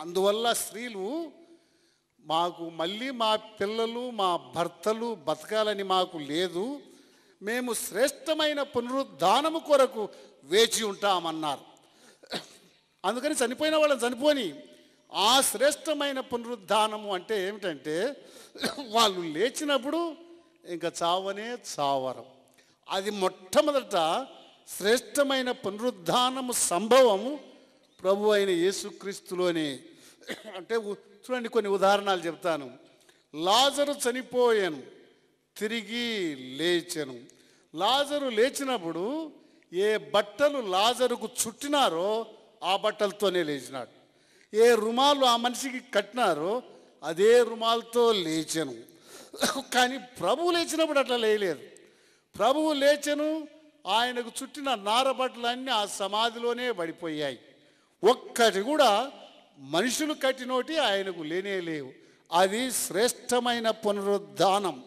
అందువల్ల స్త్రీలు మాకు మళ్ళీ మా పిల్లలు మా భర్తలు బతకాలని మాకు లేదు, మేము శ్రేష్టమైన పునరుద్ధానము కొరకు వేచి ఉంటామన్నారు. అందుకని చనిపోయిన వాళ్ళని చనిపోని ఆ శ్రేష్టమైన పునరుద్ధానము అంటే ఏమిటంటే వాళ్ళు లేచినప్పుడు ఇంకా చావనే చావరం. అది మొట్టమొదట శ్రేష్టమైన పునరుద్ధానము సంభవము ప్రభు అయిన యేసుక్రీస్తులోనే. అంటే చూడండి, కొన్ని ఉదాహరణలు చెప్తాను. లాజరు చనిపోయాను, తిరిగి లేచెను. లాజరు లేచినప్పుడు ఏ బట్టలు లాజరుకు చుట్టినారో ఆ బట్టలతోనే లేచినాడు. ఏ రుమాలు ఆ మనిషికి కట్టినారో అదే రుమాలతో లేచెను. కానీ ప్రభువు లేచినప్పుడు అట్లా లేయలేదు. ప్రభువు లేచెను, ఆయనకు చుట్టిన నారబట్టలన్నీ ఆ సమాధిలోనే పడిపోయాయి. ఒక్కటి కూడా మనుషులు కట్టినోటి ఆయనకు లేనే లేవు. అది శ్రేష్టమైన పునరుద్ధానం.